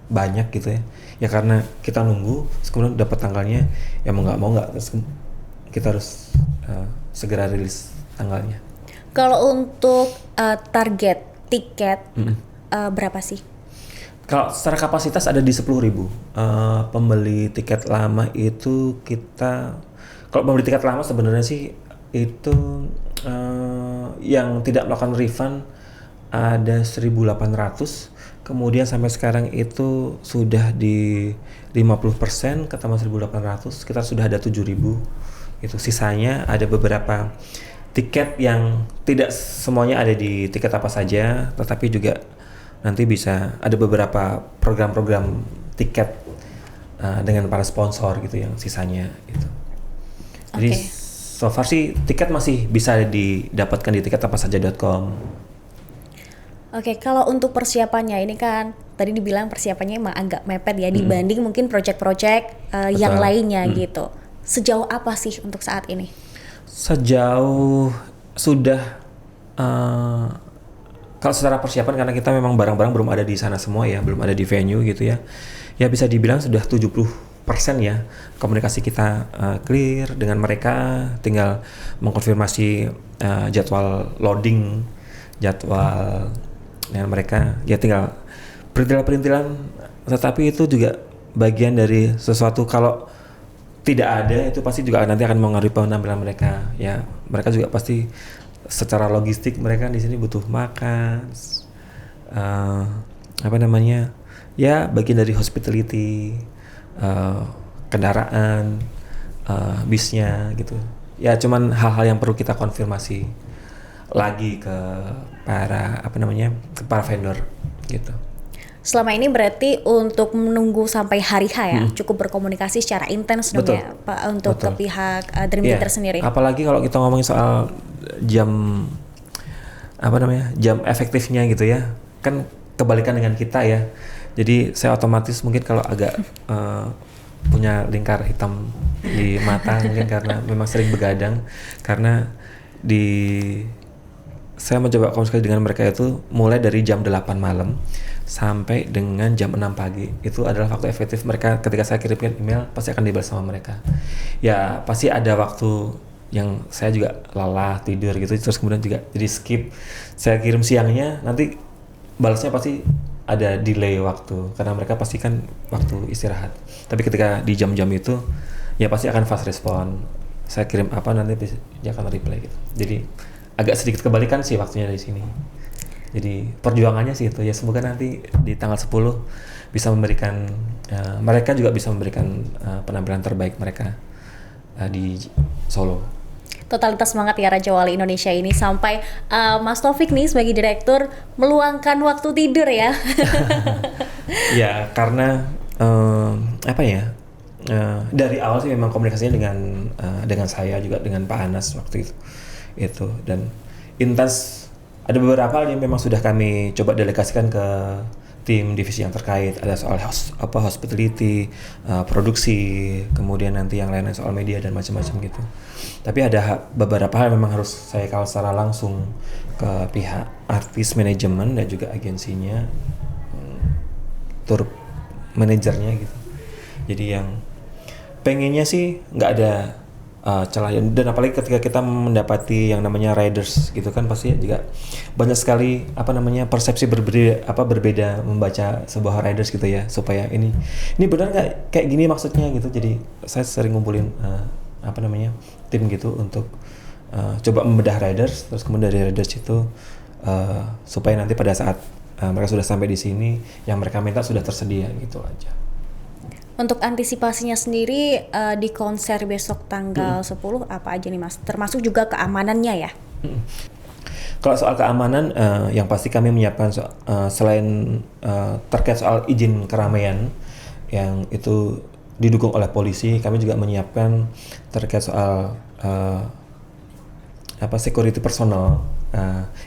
banyak gitu ya karena kita nunggu terus kemudian dapat tanggalnya ya mau nggak terus kita harus segera rilis tanggalnya. Kalau untuk target tiket berapa sih? Kalau secara kapasitas ada di 10.000. Pembeli tiket lama itu kalau pembeli tiket lama sebenarnya sih itu yang tidak melakukan refund ada 1.800. Kemudian sampai sekarang itu sudah di 50% ketambah 1.800, kita sudah ada 7.000. Itu sisanya ada beberapa tiket yang tidak semuanya ada di tiket apa saja, tetapi juga nanti bisa ada beberapa program-program tiket dengan para sponsor gitu yang sisanya itu. Jadi so far sih tiket masih bisa didapatkan di tiketapasaja.com. Oke, kalau untuk persiapannya ini kan tadi dibilang persiapannya emang agak mepet ya dibanding mungkin project-project yang lainnya gitu. Sejauh apa sih untuk saat ini? Sejauh sudah kalau secara persiapan karena kita memang barang-barang belum ada di sana semua ya, belum ada di venue gitu ya. Ya bisa dibilang sudah 70% ya komunikasi kita clear dengan mereka, tinggal mengkonfirmasi jadwal loading, jadwal dengan mereka. Ya tinggal perintilan-perintilan, tetapi itu juga bagian dari sesuatu. Kalau tidak ada itu pasti juga nanti akan mengaruhi penampilan mereka ya. Mereka juga pasti secara logistik mereka di sini butuh makan, ya bagian dari hospitality, kendaraan, bisnya gitu ya. Cuman hal-hal yang perlu kita konfirmasi lagi ke para vendor gitu. Selama ini berarti untuk menunggu sampai hari H ya, cukup berkomunikasi secara intens dong Betul. ya Pak untuk Betul. ke pihak Dream Iya, Theater sendiri. apalagi kalau kita ngomongin soal jam jam efektifnya gitu ya, kan kebalikan dengan kita ya. Jadi saya otomatis mungkin kalau agak punya lingkar hitam di mata mungkin karena memang sering begadang, karena di saya mencoba komunikasi dengan mereka itu mulai dari jam 8 malam sampai dengan jam 6 pagi. Itu adalah waktu efektif mereka. Ketika saya kirimkan email pasti akan dibalas sama mereka. Ya pasti ada waktu yang saya juga lelah tidur gitu, terus kemudian juga jadi skip. Saya kirim siangnya, nanti balasnya pasti ada delay waktu karena mereka pasti kan waktu istirahat. Tapi ketika di jam-jam itu ya pasti akan fast respon. Saya kirim apa nanti dia akan reply gitu. Jadi agak sedikit kebalikan sih waktunya di sini. Jadi perjuangannya sih itu ya, semoga nanti di tanggal 10 bisa memberikan mereka juga bisa memberikan penampilan terbaik mereka di Solo. Totalitas semangat ya Raja Wali Indonesia ini sampai Mas Taufik nih sebagai direktur meluangkan waktu tidur ya. Ya karena apa ya, dari awal sih memang komunikasinya dengan saya juga dengan Pak Anas waktu itu dan intens. Ada beberapa hal yang memang sudah kami coba delegasikan ke tim divisi yang terkait. Ada soal hospitality, produksi, kemudian nanti yang lain soal media dan macam-macam gitu. Tapi ada beberapa hal yang memang harus saya kawal secara langsung ke pihak artis manajemen dan juga agensinya, tour manajernya gitu. Jadi yang pengennya sih nggak ada celah, dan apalagi ketika kita mendapati yang namanya riders gitu kan pasti juga banyak sekali persepsi berbeda membaca sebuah riders gitu ya, supaya ini benar nggak kayak gini maksudnya gitu. Jadi saya sering ngumpulin tim gitu untuk coba membedah riders, terus kemudian dari riders itu supaya nanti pada saat mereka sudah sampai di sini yang mereka minta sudah tersedia gitu aja. Untuk antisipasinya sendiri di konser besok tanggal 10 apa aja nih Mas? Termasuk juga keamanannya ya? Kalau soal keamanan, yang pasti kami menyiapkan selain terkait soal izin keramaian yang itu didukung oleh polisi, kami juga menyiapkan terkait soal security personal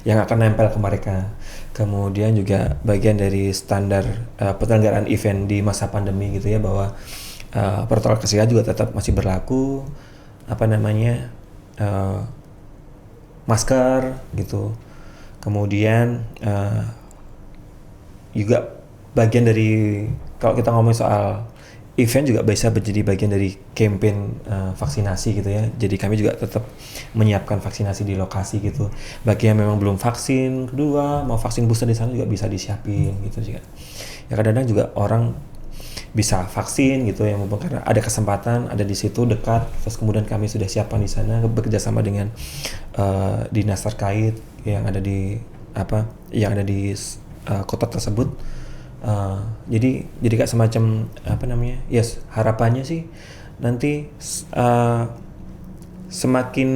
yang akan nempel ke mereka. Kemudian juga bagian dari standar penyelenggaraan event di masa pandemi gitu ya, bahwa protokol kesehatan juga tetap masih berlaku, masker gitu. Kemudian juga bagian dari, kalau kita ngomong soal event juga bisa menjadi bagian dari campaign vaksinasi gitu ya. Jadi kami juga tetap menyiapkan vaksinasi di lokasi gitu. Bagi yang memang belum vaksin kedua, mau vaksin booster di sana juga bisa disiapin gitu juga. Ya kadang-kadang juga orang bisa vaksin gitu ya, mumpung karena ada kesempatan, ada di situ dekat, terus kemudian kami sudah siapkan di sana bekerjasama dengan dinas terkait yang ada di kota tersebut. Jadi kayak semacam harapannya sih nanti semakin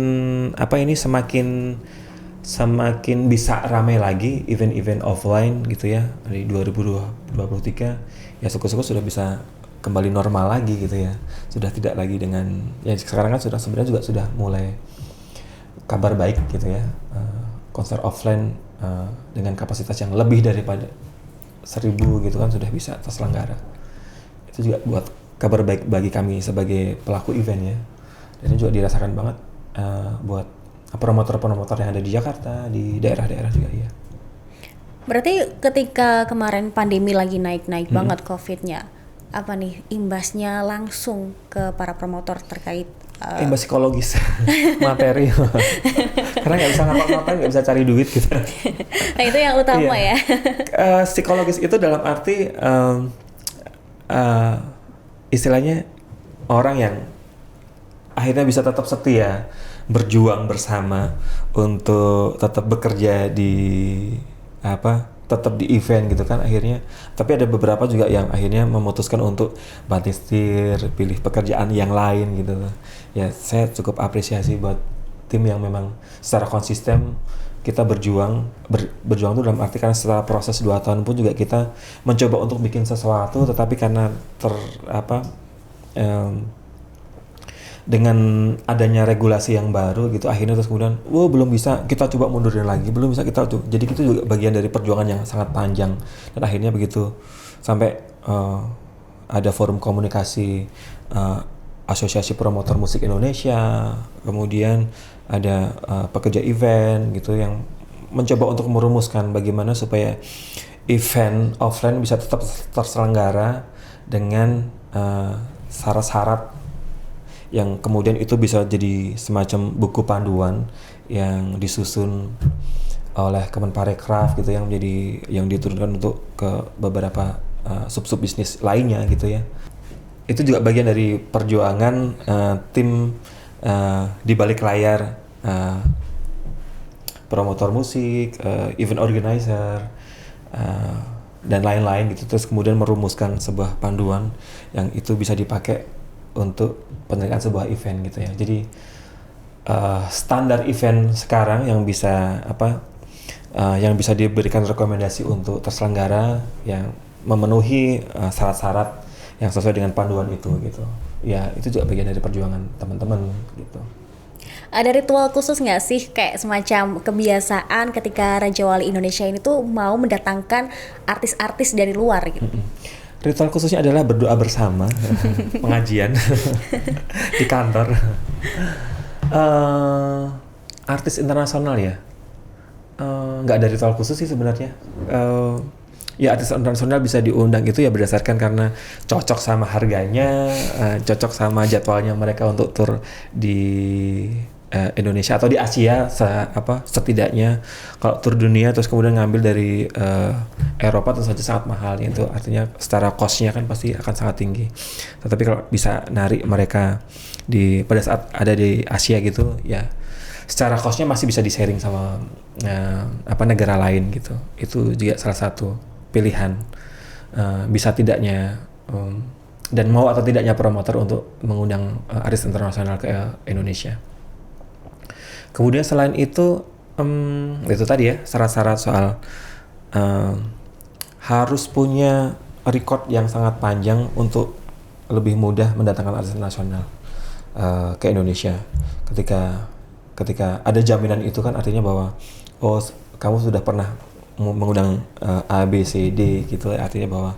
bisa ramai lagi event-event offline gitu ya di 2023 ya, syukur-syukur sudah bisa kembali normal lagi gitu ya, sudah tidak lagi dengan ya sekarang kan sebenarnya juga sudah mulai kabar baik gitu ya, konser offline dengan kapasitas yang lebih daripada 1.000 gitu kan sudah bisa terselenggara. Itu juga buat kabar baik bagi kami sebagai pelaku event ya. Dan ini juga dirasakan banget buat promotor-promotor yang ada di Jakarta, di daerah-daerah juga ya. Berarti ketika kemarin pandemi lagi naik-naik banget COVID-nya, apa nih imbasnya langsung ke para promotor terkait? Imbas psikologis, materi. Karena nggak bisa ngapa-ngapain, nggak bisa cari duit gitu. Nah itu yang utama ya. Psikologis itu dalam arti istilahnya orang yang akhirnya bisa tetap setia, berjuang bersama untuk tetap bekerja tetap di event gitu kan akhirnya. Tapi ada beberapa juga yang akhirnya memutuskan untuk banting setir, pilih pekerjaan yang lain gitu. Ya saya cukup apresiasi buat tim yang memang secara konsisten kita berjuang tuh dalam arti karena setelah proses 2 tahun pun juga kita mencoba untuk bikin sesuatu, tetapi karena dengan adanya regulasi yang baru gitu, akhirnya terus kemudian belum bisa, kita coba mundurin lagi, belum bisa, kita coba. Jadi itu juga bagian dari perjuangan yang sangat panjang, dan akhirnya begitu sampai ada forum komunikasi Asosiasi Promotor Musik Indonesia, kemudian ada pekerja event gitu yang mencoba untuk merumuskan bagaimana supaya event offline bisa tetap terselenggara dengan syarat-syarat yang kemudian itu bisa jadi semacam buku panduan yang disusun oleh Kemenparekraf gitu, yang diturunkan untuk ke beberapa sub-sub bisnis lainnya gitu ya. Itu juga bagian dari perjuangan tim di balik layar, promotor musik, event organizer, dan lain-lain gitu. Terus kemudian merumuskan sebuah panduan yang itu bisa dipakai untuk penyelenggaraan sebuah event gitu ya. Jadi standar event sekarang yang bisa diberikan rekomendasi untuk terselenggara yang memenuhi syarat-syarat yang sesuai dengan panduan itu gitu. Ya itu juga bagian dari perjuangan teman-teman gitu. Ada ritual khusus nggak sih, kayak semacam kebiasaan ketika Raja Wali Indonesia ini tuh mau mendatangkan artis-artis dari luar gitu? Ritual khususnya adalah berdoa bersama, pengajian di kantor. Artis internasional ya, nggak ada ritual khusus sih sebenarnya. Ya artis internasional bisa diundang itu ya berdasarkan karena cocok sama harganya, cocok sama jadwalnya mereka untuk tur di Indonesia atau di Asia, setidaknya. Kalau tur dunia terus kemudian ngambil dari Eropa tentu saja sangat mahal, itu artinya secara cost-nya kan pasti akan sangat tinggi. Tetapi kalau bisa narik mereka pada saat ada di Asia gitu ya, secara cost-nya masih bisa di-sharing sama negara lain gitu. Itu juga salah satu pilihan, bisa tidaknya dan mau atau tidaknya promotor untuk mengundang artis internasional ke Indonesia. Kemudian selain itu tadi ya syarat-syarat soal harus punya record yang sangat panjang untuk lebih mudah mendatangkan artis nasional ke Indonesia. Ketika ada jaminan itu kan artinya bahwa kamu sudah pernah mengundang A, B, C, D gitu, artinya bahwa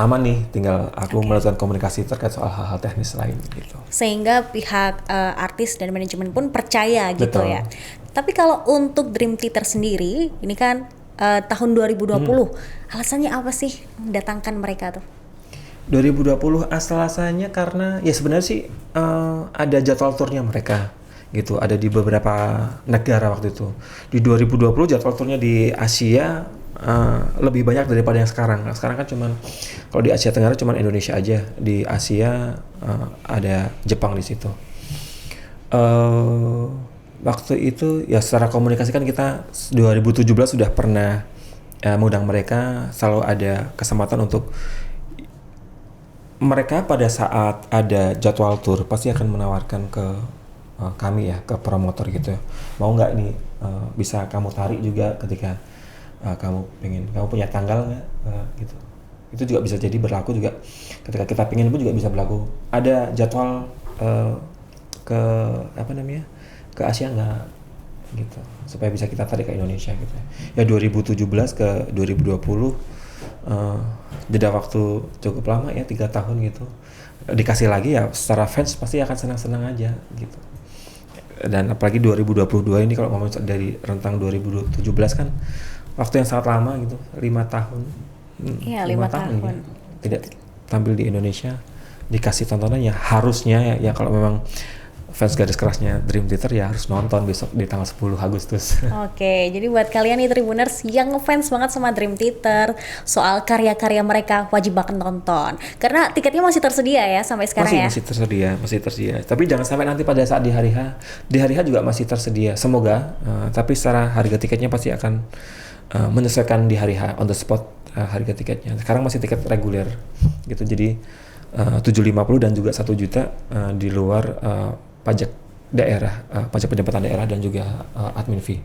aman nih, tinggal aku melakukan komunikasi terkait soal hal-hal teknis lain gitu. Sehingga pihak artis dan manajemen pun percaya gitu. Betul. Ya. Tapi kalau untuk Dream Theater sendiri, ini kan tahun 2020, alasannya apa sih mendatangkan mereka tuh? 2020 alasannya karena ya sebenarnya sih ada jadwal turnya mereka gitu, ada di beberapa negara waktu itu. Di 2020 jadwal turnya di Asia lebih banyak daripada yang sekarang. Sekarang kan cuman kalau di Asia Tenggara cuman Indonesia aja, di Asia ada Jepang di situ. Waktu itu ya secara komunikasi kan kita 2017 sudah pernah mengundang mereka, selalu ada kesempatan untuk mereka pada saat ada jadwal tur pasti akan menawarkan ke kami ya, ke promotor gitu ya, mau nggak nih bisa kamu tarik juga ketika kamu punya tanggal nggak gitu. Itu juga bisa jadi berlaku juga ketika kita pengen pun juga bisa berlaku. Ada jadwal ke ke Asia nggak gitu, supaya bisa kita tarik ke Indonesia gitu ya. 2017 ke 2020 jeda waktu cukup lama ya, 3 tahun gitu. Dikasih lagi ya secara fans pasti akan senang-senang aja gitu. Dan apalagi 2022 ini kalau ngomong dari rentang 2017 kan waktu yang sangat lama gitu, 5 tahun. Iya, 5 tahun. Ya, tidak tampil di Indonesia, dikasih tontonan ya harusnya ya kalau memang fans garis kerasnya Dream Theater ya harus nonton besok di tanggal 10 Agustus. Oke, jadi buat kalian nih Tribuners yang ngefans banget sama Dream Theater, soal karya-karya mereka wajib banget nonton. Karena tiketnya masih tersedia ya sampai sekarang ya? Masih tersedia. Tapi jangan sampai nanti pada saat di hari H juga masih tersedia. Semoga, tapi secara harga tiketnya pasti akan menyesuaikan di hari H, on the spot harga tiketnya. Sekarang masih tiket reguler gitu, jadi 750 dan juga 1 juta di luar pajak daerah, pajak pendapatan daerah dan juga admin fee.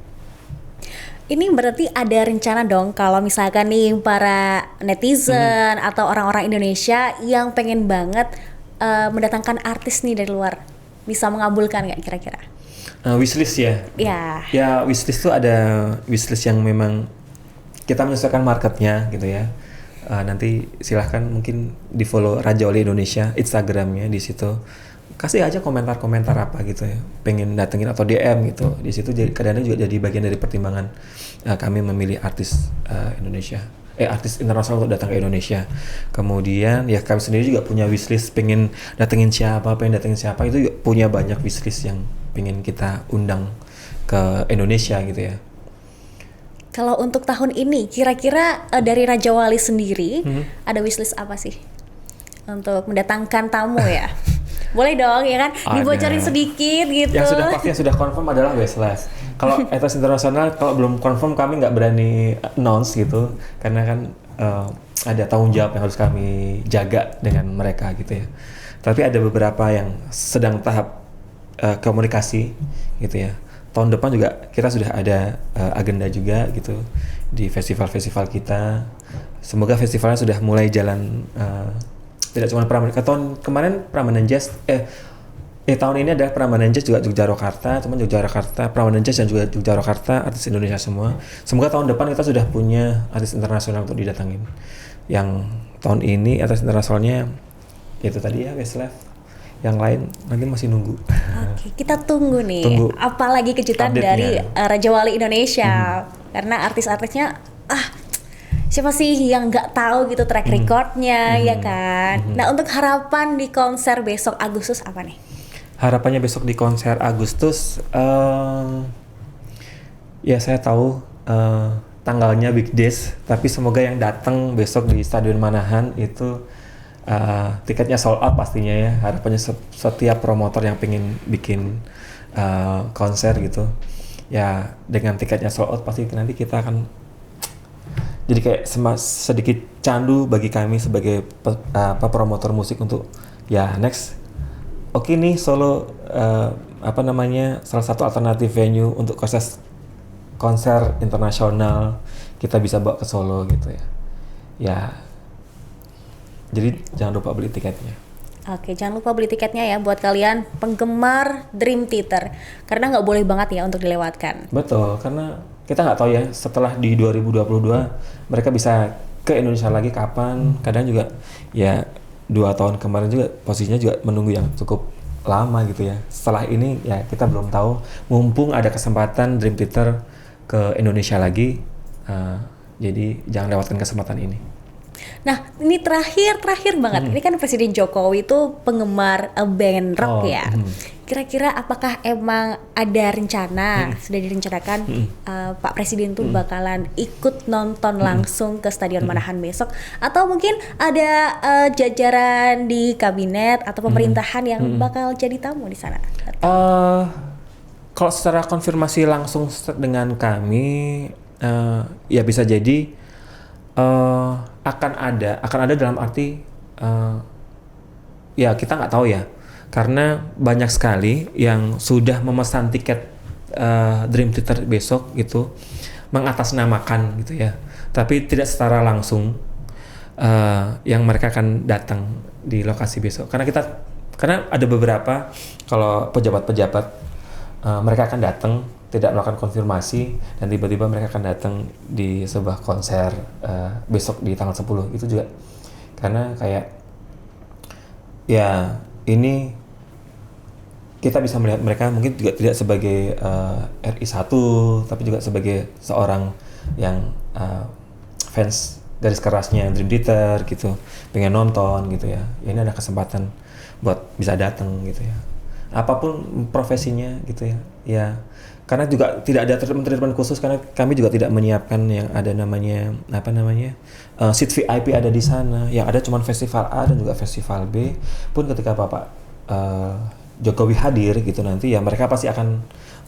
Ini berarti ada rencana dong kalau misalkan nih para netizen atau orang-orang Indonesia yang pengen banget mendatangkan artis nih dari luar, bisa mengabulkan nggak kira-kira? Wishlist ya? Ya. Ya wishlist tuh ada wishlist yang memang kita menyesuaikan marketnya gitu ya. Nanti silahkan mungkin di follow Raja Wali Indonesia Instagramnya, di situ kasih aja komentar-komentar apa gitu ya, pengen datengin atau DM gitu. Di situ kadang-kadang juga jadi bagian dari pertimbangan kami memilih artis Indonesia, artis internasional untuk datang ke Indonesia. Kemudian ya kami sendiri juga punya wishlist, pengen datengin siapa, itu juga punya banyak wishlist yang pengen kita undang ke Indonesia gitu ya. Kalau untuk tahun ini, kira-kira dari Raja Wali sendiri ada wishlist apa sih untuk mendatangkan tamu ya? Boleh dong ya kan, dibocorin sedikit gitu. Yang sudah pasti, yang sudah confirm adalah Westlife. Kalau artis internasional, kalau belum confirm kami nggak berani announce gitu, karena kan ada tanggung jawab yang harus kami jaga dengan mereka gitu ya. Tapi ada beberapa yang sedang tahap komunikasi gitu ya. Tahun depan juga kita sudah ada agenda juga gitu di festival-festival kita. Semoga festivalnya sudah mulai jalan, tidak cuma Prambanan. Tahun kemarin Prambanan Jazz, tahun ini ada Prambanan Jazz juga Yogyakarta, teman Yogyakarta, Prambanan Jazz dan juga Yogyakarta, artis Indonesia semua. Semoga tahun depan kita sudah punya artis internasional untuk didatangin. Yang tahun ini artis internasionalnya itu tadi ya Westlife. Yang lain nanti masih nunggu. Oke, kita tunggu nih. Apalagi kejutan update-nya dari Raja Wali Indonesia. Karena artis-artisnya siapa sih yang nggak tahu gitu track recordnya ya kan. Nah, untuk harapan di konser besok Agustus apa nih? Harapannya besok di konser Agustus, ya saya tahu tanggalnya Big Days, tapi semoga yang datang besok di Stadion Manahan itu tiketnya sold out pastinya ya. Harapannya setiap promotor yang pengen bikin konser gitu ya, dengan tiketnya sold out pasti nanti kita akan jadi kayak sedikit candu bagi kami sebagai promotor musik untuk ya next. Oke nih Solo salah satu alternatif venue untuk konser internasional kita bisa bawa ke Solo gitu ya. Ya, jadi jangan lupa beli tiketnya. Oke, jangan lupa beli tiketnya ya buat kalian penggemar Dream Theater, karena nggak boleh banget ya untuk dilewatkan. Betul, karena kita nggak tahu ya setelah di 2022 mereka bisa ke Indonesia lagi kapan. Kadang juga ya 2 tahun kemarin juga posisinya juga menunggu yang cukup lama gitu ya. Setelah ini ya kita belum tahu. Mumpung ada kesempatan Dream Theater ke Indonesia lagi, jadi jangan lewatkan kesempatan ini. Nah, ini terakhir banget. Ini kan Presiden Jokowi itu penggemar band rock ya. Kira-kira apakah emang ada rencana, sudah direncanakan Pak Presiden tuh bakalan ikut nonton langsung ke Stadion Manahan besok, atau mungkin ada jajaran di kabinet atau pemerintahan yang bakal jadi tamu di sana? Kalau secara konfirmasi langsung dengan kami, ya bisa jadi akan ada dalam arti ya kita nggak tahu ya, karena banyak sekali yang sudah memesan tiket Dream Theater besok gitu mengatasnamakan gitu ya, tapi tidak secara langsung yang mereka akan datang di lokasi besok, karena ada beberapa kalau pejabat-pejabat mereka akan datang tidak melakukan konfirmasi dan tiba-tiba mereka akan datang di sebuah konser besok di tanggal 10 itu juga, karena kayak ya ini kita bisa melihat mereka mungkin juga tidak sebagai RI1 tapi juga sebagai seorang yang fans garis kerasnya Dream Theater gitu, pengen nonton gitu ya. Ini ada kesempatan buat bisa datang gitu ya, apapun profesinya gitu ya. Ya karena juga tidak ada treatment khusus, karena kami juga tidak menyiapkan yang ada namanya seat VIP ada di sana. Yang ada cuma festival A dan juga festival B. Pun ketika Bapak Jokowi hadir gitu nanti ya mereka pasti akan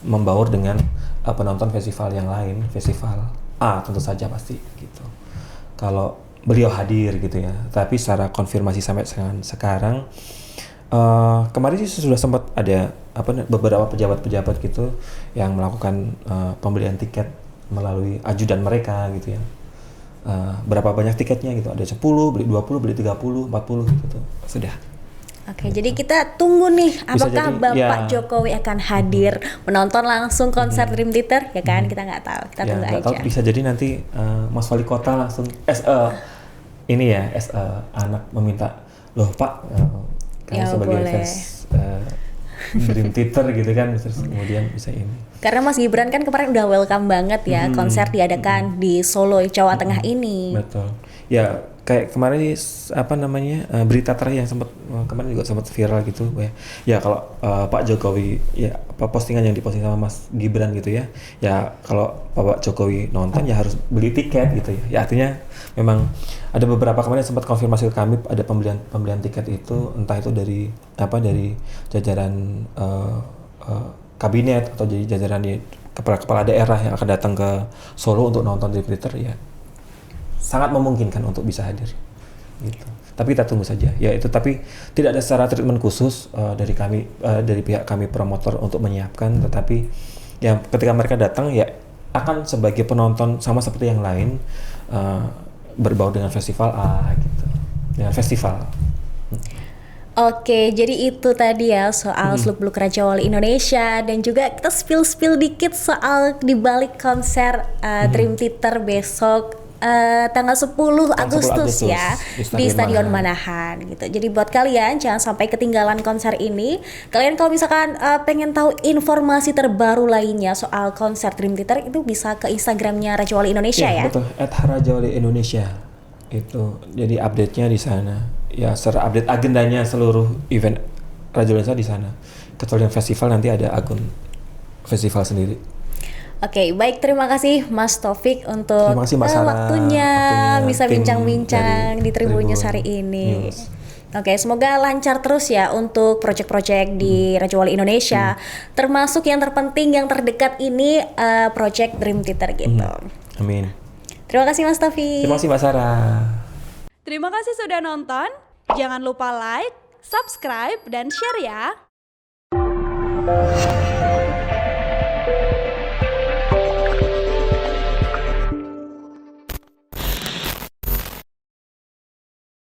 membaur dengan penonton festival yang lain, festival A tentu saja pasti gitu. Kalau beliau hadir gitu ya. Tapi secara konfirmasi sampai sekarang kemarin sih sudah sempat ada beberapa pejabat-pejabat gitu yang melakukan pembelian tiket melalui ajudan mereka gitu ya. Berapa banyak tiketnya gitu, ada 10, beli 20, beli 30, 40 gitu. Sudah. Oke, jadi kita tunggu nih apakah jadi, Bapak ya. Jokowi akan hadir menonton langsung konser Dream Theater ya kan? Kita nggak tahu, kita tunggu nggak aja. tahu, bisa jadi nanti Mas Wali Kota langsung ini ya anak meminta, loh Pak, kamu Ya, sebagai boleh. fans Dream Theater gitu kan, terus kemudian bisa ini. Karena Mas Gibran kan kemarin udah welcome banget ya konser diadakan di Solo, Jawa Tengah ini. Betul. Ya kayak kemarin berita terakhir yang kemarin juga sempat viral gitu ya. Ya kalau Pak Jokowi ya postingan yang diposting sama Mas Gibran gitu ya. Ya kalau Pak Jokowi nonton ya harus beli tiket gitu ya. Ya artinya memang ada beberapa kemarin sempat konfirmasi ke kami ada pembelian tiket itu entah itu dari jajaran kabinet atau jadi jajaran di kepala daerah yang akan datang ke Solo untuk nonton Dream Theater ya sangat memungkinkan untuk bisa hadir gitu. Tapi kita tunggu saja ya itu, tapi tidak ada secara treatment khusus dari kami dari pihak kami promotor untuk menyiapkan, tetapi ya ketika mereka datang ya akan sebagai penonton sama seperti yang lain berbau dengan festival gitu, dengan festival. Oke, jadi itu tadi ya soal seluk-beluk Raja Wali Indonesia dan juga kita spill dikit soal dibalik konser Dream Theater besok tanggal 10 Agustus ya di Stadion Manahan gitu. Jadi buat kalian jangan sampai ketinggalan konser ini. Kalian kalau misalkan pengen tahu informasi terbaru lainnya soal konser Dream Theater itu bisa ke Instagramnya Raja Wali Indonesia ya. Betul, @Rajawali Indonesia. Itu jadi update-nya di sana. Ya, secara update agendanya seluruh event Raja Wali Indonesia di sana. Kecuali yang festival nanti ada akun festival sendiri. Oke, baik, terima kasih Mas Taufik untuk Terima kasih Mbak Sarah, waktunya bisa tim bincang-bincang dari di Tribun News Tribun hari ini. News. Oke, semoga lancar terus ya untuk proyek-proyek di Raja Wali Indonesia, termasuk yang terpenting yang terdekat ini proyek Dream Theater gitu. Amin. Terima kasih Mas Taufik. Terima kasih Mbak Sarah. Terima kasih sudah nonton. Jangan lupa like, subscribe, dan share ya.